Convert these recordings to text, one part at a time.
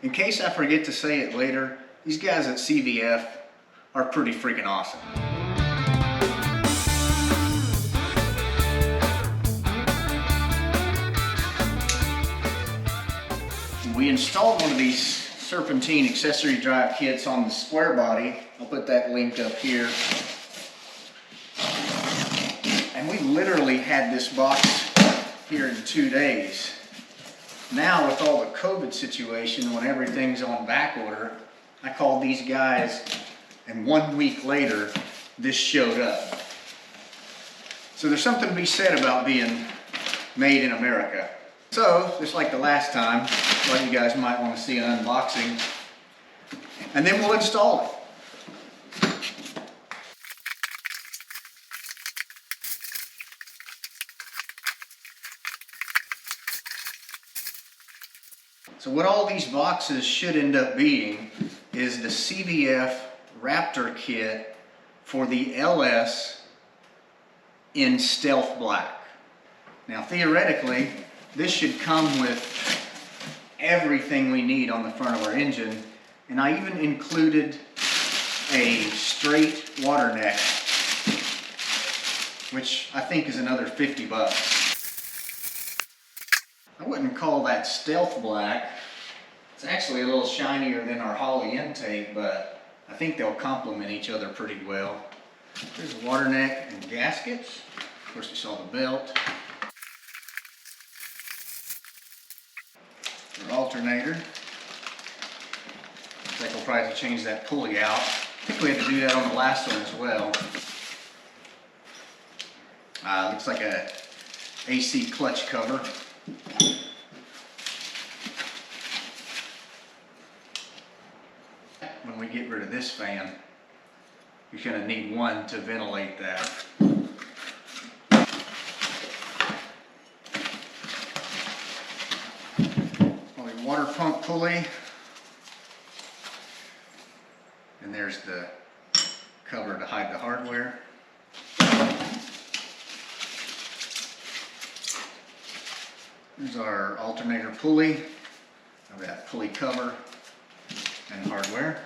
In case I forget to say it later, these guys at CVF are pretty freaking awesome. We installed one of these serpentine accessory drive kits on the square body. I'll put that link up here. And we literally had this box here in 2 days. Now with all the COVID situation, when everything's on back order, I called these guys and 1 week later, this showed up. So there's something to be said about being made in America. So, just like the last time, a lot of you guys might want to see an unboxing, and then we'll install it. So what all these boxes should end up being is the CVF Wraptor kit for the LS in stealth black. Now theoretically, this should come with everything we need on the front of our engine, and I even included a straight water neck, which I think is another 50 bucks. I wouldn't call that stealth black. It's actually a little shinier than our Holley intake, but I think they'll complement each other pretty well. There's the water neck and gaskets. Of course, you saw the belt. Our alternator. I think we'll probably have to change that pulley out. I think we had to do that on the last one as well. Looks like a AC clutch cover. When we get rid of this fan, you're going to need one to ventilate that. Water pump pulley, and there's the cover to hide the hardware. There's our alternator pulley. I've got pulley cover and hardware.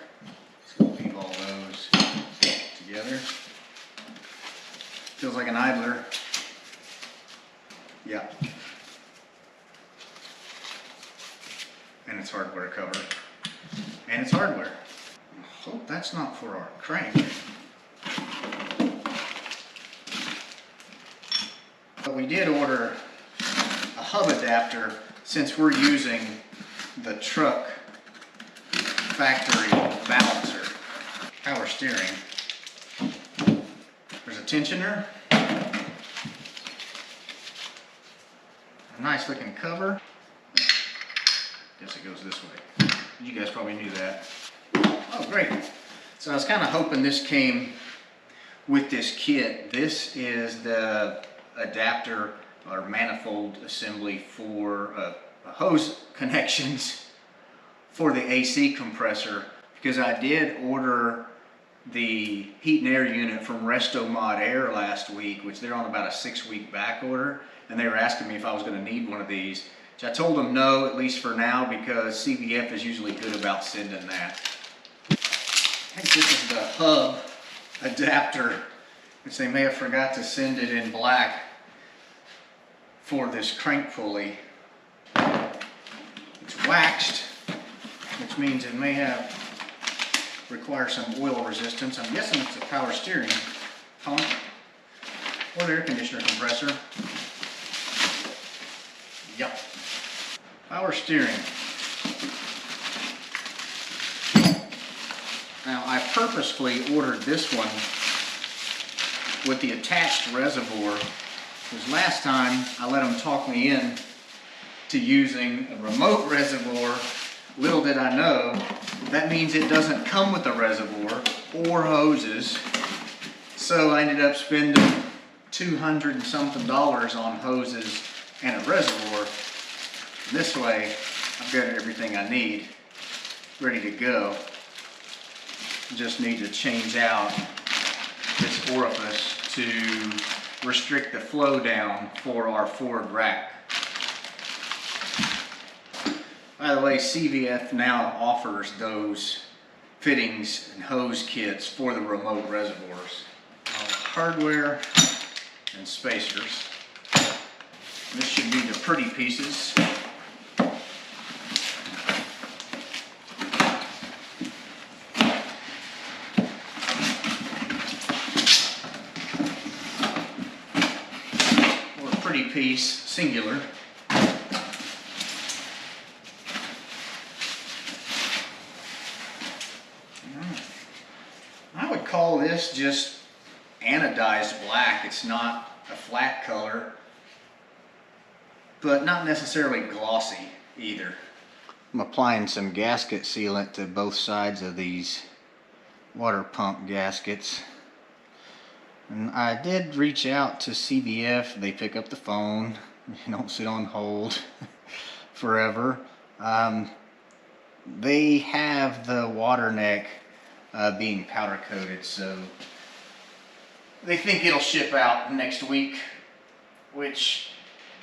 So we'll leave all those together. Feels like an idler. Yeah. And it's hardware cover. And it's hardware. I hope that's not for our crank. But we did order a hub adapter since we're using the truck factory balancer. Power steering. There's a tensioner. A nice looking cover. Guess it goes this way. You guys probably knew that. Oh, great. So I was kind of hoping this came with this kit. This is the adapter or manifold assembly for hose connections for the AC compressor, because I did order the heat and air unit from Restomod Air last week, which they're on about a 6-week back order, and they were asking me if I was going to need one of these. I told them no, at least for now, because CVF is usually good about sending that. I think this is the hub adapter, which they may have forgot to send it in black for this crank pulley. It's waxed, which means it may require some oil resistance. I'm guessing it's a power steering pump or air conditioner compressor. Yep. Power steering. Now I purposefully ordered this one with the attached reservoir, because last time I let them talk me in to using a remote reservoir. Little did I know, that means it doesn't come with a reservoir or hoses. So I ended up spending $200 and something on hoses and a reservoir. This way, I've got everything I need ready to go. Just need to change out this orifice to restrict the flow down for our forward rack. By the way, way, CVF now offers those fittings and hose kits for the remote reservoirs. Hardware and spacers. This should be the pretty pieces. Or a pretty piece, singular. I would call this just anodized black. It's not a flat color, but not necessarily glossy either. I'm applying some gasket sealant to both sides of these water pump gaskets. And I did reach out to CVF. They pick up the phone. You don't sit on hold forever. They have the water neck being powder coated, so they think it'll ship out next week, which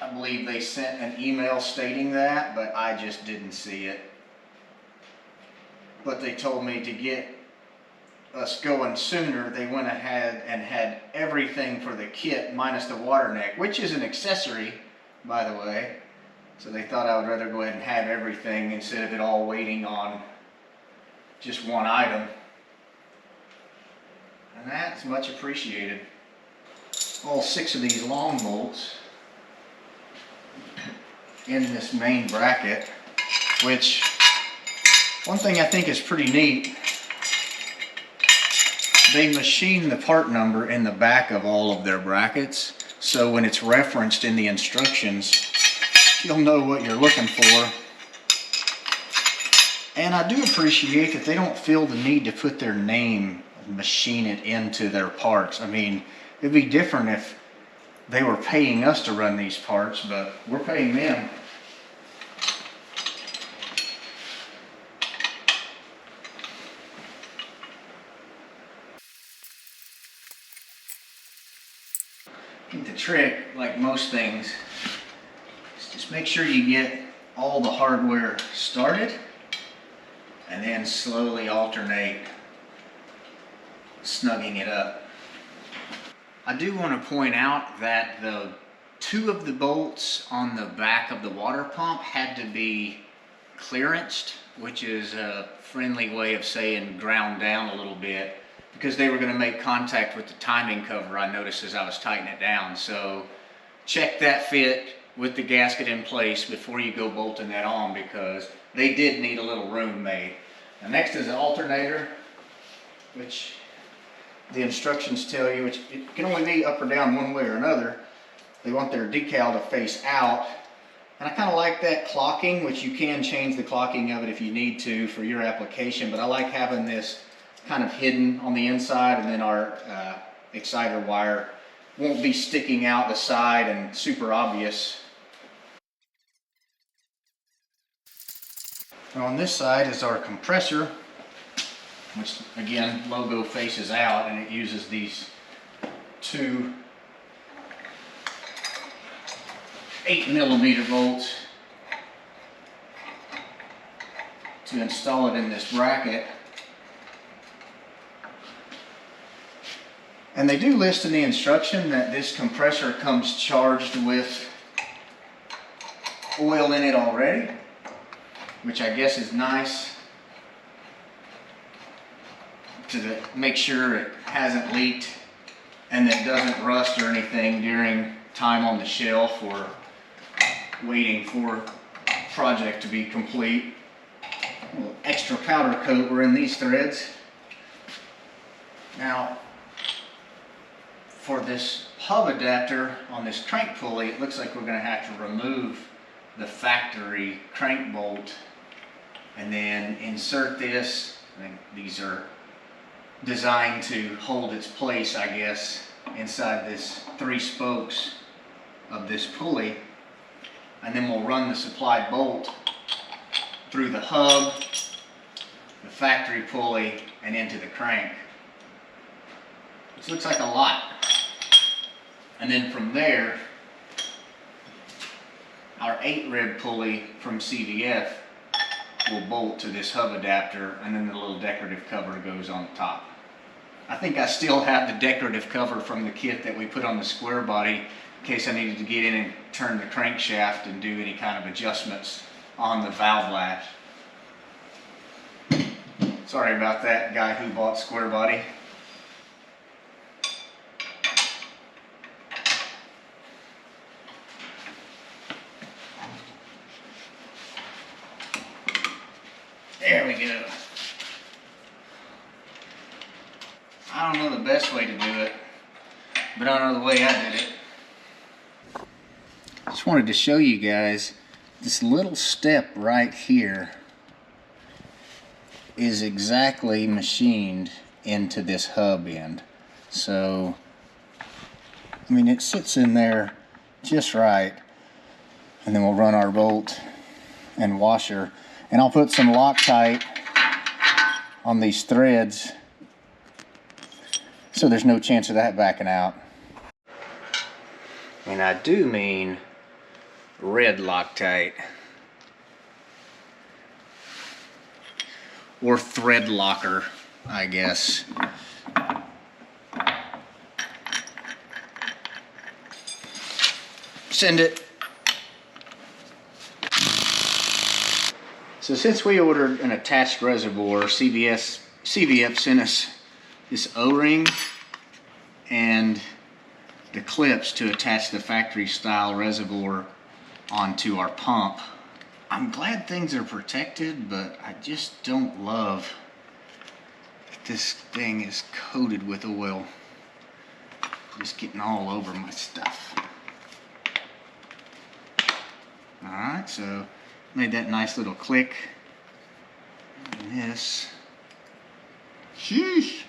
I believe they sent an email stating that, but I just didn't see it. But they told me to get us going sooner. They went ahead and had everything for the kit minus the water neck, which is an accessory, by the way. So they thought I would rather go ahead and have everything instead of it all waiting on just one item. And that's much appreciated. All 6 of these long bolts in this main bracket, which one thing I think is pretty neat, they machine the part number in the back of all of their brackets, so when it's referenced in the instructions, you'll know what you're looking for. And I do appreciate that they don't feel the need to put their name, machine it into their parts. I mean, it'd be different if they were paying us to run these parts, but we're paying them. I think the trick, like most things, is just make sure you get all the hardware started and then slowly alternate snugging it up. I do want to point out that the 2 of the bolts on the back of the water pump had to be clearanced, which is a friendly way of saying ground down a little bit, because they were going to make contact with the timing cover, I noticed as I was tightening it down. So check that fit with the gasket in place before you go bolting that on, because they did need a little room made. Now next is the alternator, which the instructions tell you it can only be up or down one way or another. They want their decal to face out. And I kind of like that clocking, which you can change the clocking of it if you need to for your application, but I like having this kind of hidden on the inside, and then our exciter wire won't be sticking out the side and super obvious. Now on this side is our compressor, which again, logo faces out, and it uses these 2 8mm bolts to install it in this bracket. And they do list in the instruction that this compressor comes charged with oil in it already, which I guess is nice to make sure it hasn't leaked and that it doesn't rust or anything during time on the shelf or waiting for project to be complete. A little extra powder coat were in these threads. Now, for this hub adapter on this crank pulley, it looks like we're going to have to remove the factory crank bolt and then insert this. I think these are designed to hold its place, I guess, inside this 3 spokes of this pulley. And then we'll run the supplied bolt through the hub, the factory pulley, and into the crank. Which looks like a lot. And then from there, our 8 rib pulley from CVF will bolt to this hub adapter, and then the little decorative cover goes on the top. I think I still have the decorative cover from the kit that we put on the square body in case I needed to get in and turn the crankshaft and do any kind of adjustments on the valve latch. Sorry about that, guy who bought square body. There we go. I don't know the best way to do it, but I know the way I did it. Just wanted to show you guys this little step right here is exactly machined into this hub end. So, I mean, it sits in there just right. And then we'll run our bolt and washer. And I'll put some Loctite on these threads so there's no chance of that backing out. And I do mean red Loctite. Or thread locker, I guess. Send it. So since we ordered an attached reservoir, CVF sent us this O-ring and the clips to attach the factory style reservoir onto our pump. I'm glad things are protected, but I just don't love that this thing is coated with oil. Just getting all over my stuff. Alright, so made that nice little click. And this, sheesh.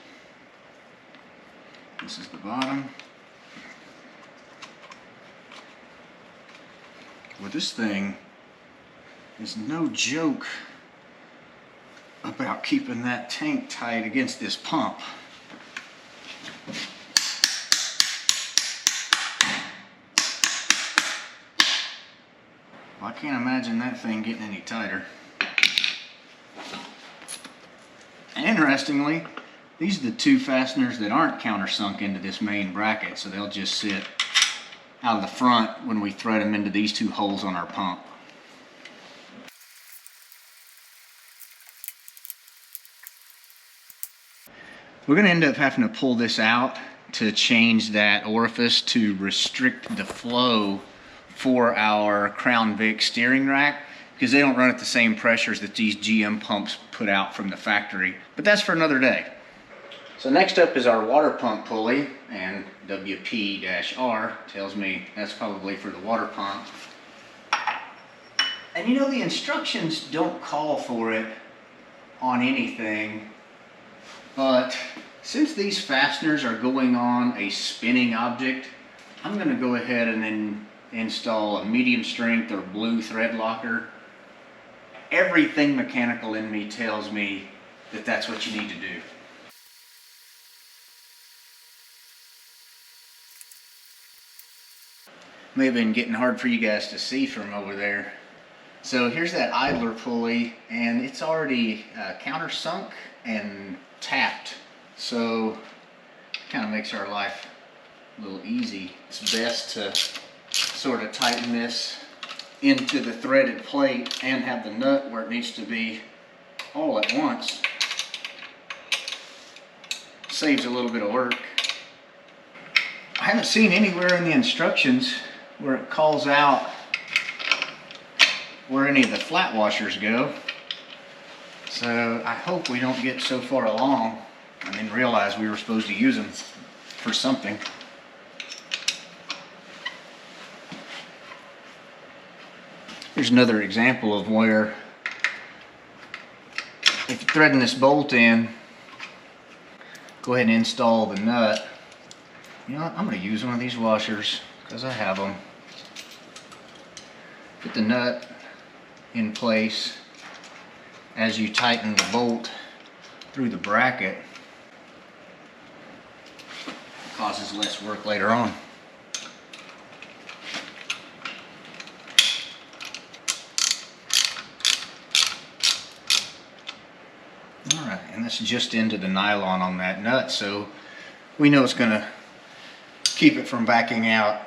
This is the bottom. Well, this thing is no joke about keeping that tank tight against this pump. Well, I can't imagine that thing getting any tighter. And interestingly, these are the two fasteners that aren't countersunk into this main bracket, so they'll just sit out of the front when we thread them into these two holes on our pump. We're going to end up having to pull this out to change that orifice to restrict the flow for our Crown Vic steering rack, because they don't run at the same pressures that these GM pumps put out from the factory. But that's for another day. So next up is our water pump pulley, and WP-R tells me that's probably for the water pump. And you know, the instructions don't call for it on anything, but since these fasteners are going on a spinning object, I'm going to go ahead and then install a medium strength or blue thread locker. Everything mechanical in me tells me that that's what you need to do. May have been getting hard for you guys to see from over there. So here's that idler pulley, and it's already countersunk and tapped. So it kind of makes our life a little easy. It's best to sort of tighten this into the threaded plate and have the nut where it needs to be all at once. Saves a little bit of work. I haven't seen anywhere in the instructions where it calls out where any of the flat washers go. So I hope we don't get so far along and then realize we were supposed to use them for something. Here's another example of where, if you're threading this bolt in, go ahead and install the nut. You know what, I'm going to use one of these washers because I have them. Put the nut in place as you tighten the bolt through the bracket. It causes less work later on. All right, and that's just into the nylon on that nut, so we know it's gonna keep it from backing out.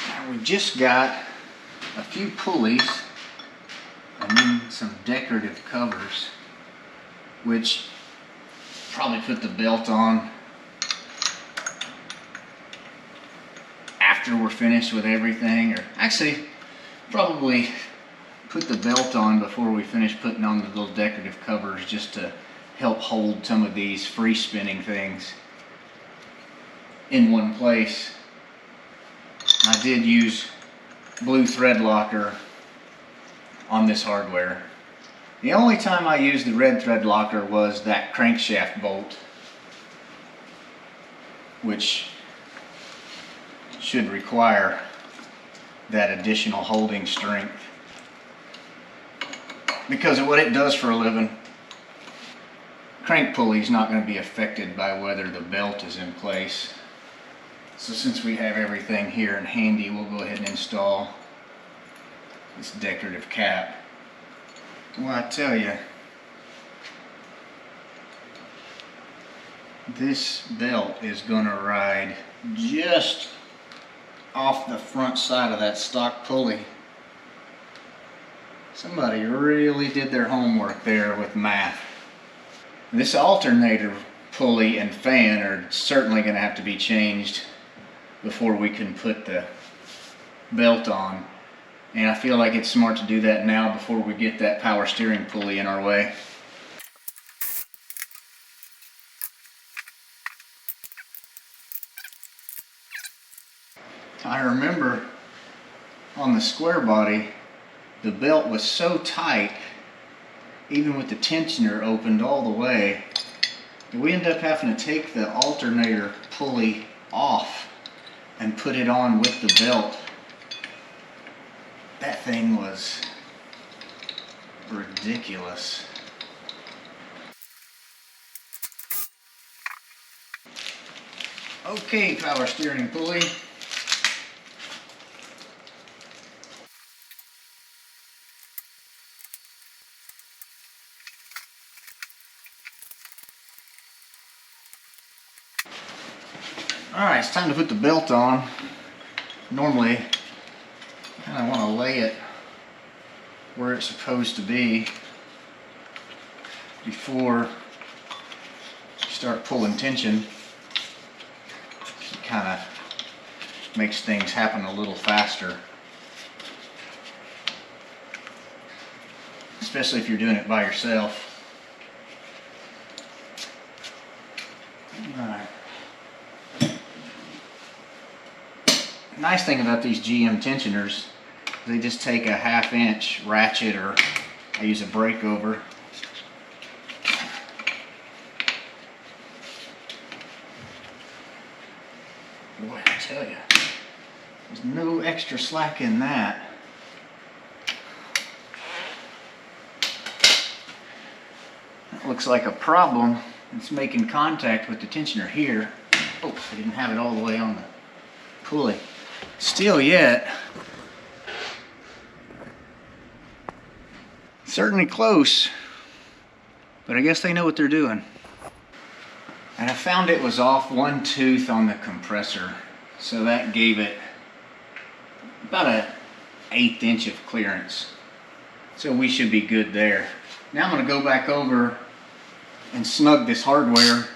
Now we just got a few pulleys and then some decorative covers, which probably put the belt on after we're finished with everything, or actually probably put the belt on before we finish putting on the little decorative covers, just to help hold some of these free spinning things in one place. I did use blue thread locker on this hardware. The only time I used the red thread locker was that crankshaft bolt, which should require that additional holding strength because of what it does for a living. Crank pulley is not going to be affected by whether the belt is in place. So since we have everything here and handy, we'll go ahead and install this decorative cap. Well, I tell you, this belt is going to ride just off the front side of that stock pulley. Somebody really did their homework there with math. This alternator pulley and fan are certainly going to have to be changed before we can put the belt on. And I feel like it's smart to do that now before we get that power steering pulley in our way. I remember on the square body, the belt was so tight, even with the tensioner opened all the way, that we ended up having to take the alternator pulley off and put it on with the belt. That thing was ridiculous. Okay, power steering pulley. Alright, it's time to put the belt on. Normally, I kind of want to lay it where it's supposed to be before you start pulling tension. It kind of makes things happen a little faster, especially if you're doing it by yourself. Alright. Nice thing about these GM tensioners, they just take a 1/2 inch ratchet, or I use a breakover. Boy, I tell you, there's no extra slack in that. That looks like a problem. It's making contact with the tensioner here. Oh, I didn't have it all the way on the pulley. Still yet. Certainly close, but I guess they know what they're doing. And I found it was off one tooth on the compressor, so that gave it about an 1/8 inch of clearance. So we should be good there. Now I'm going to go back over and snug this hardware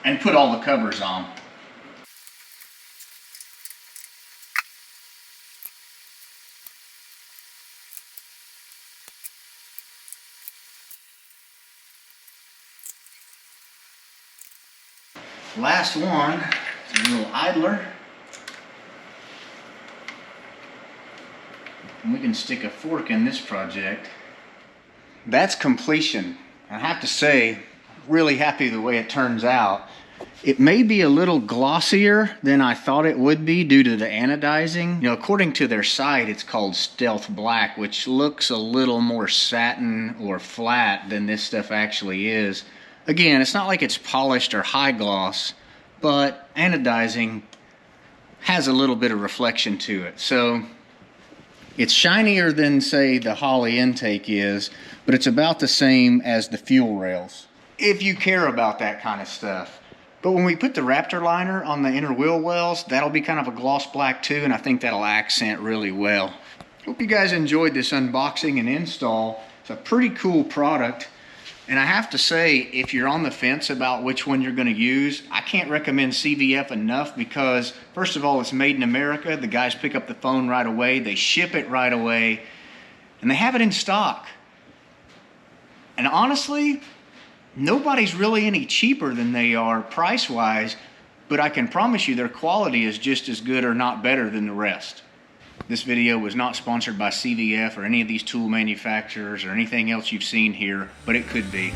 and put all the covers on. Last one is a little idler. And we can stick a fork in this project. That's completion. I have to say, really happy the way it turns out. It may be a little glossier than I thought it would be due to the anodizing. You know, according to their site, it's called Stealth Black, which looks a little more satin or flat than this stuff actually is. Again, it's not like it's polished or high gloss, but anodizing has a little bit of reflection to it. So It's shinier than, say, the Holley intake is, but it's about the same as the fuel rails, if you care about that kind of stuff. But when we put the Wraptor liner on the inner wheel wells, that'll be kind of a gloss black too, and I think that'll accent really well. Hope you guys enjoyed this unboxing and install. It's a pretty cool product. And I have to say, if you're on the fence about which one you're going to use, I can't recommend CVF enough because, first of all, it's made in America. The guys pick up the phone right away. They ship it right away. And they have it in stock. And honestly, nobody's really any cheaper than they are price-wise, but I can promise you their quality is just as good or not better than the rest. This video was not sponsored by CVF or any of these tool manufacturers or anything else you've seen here, but it could be.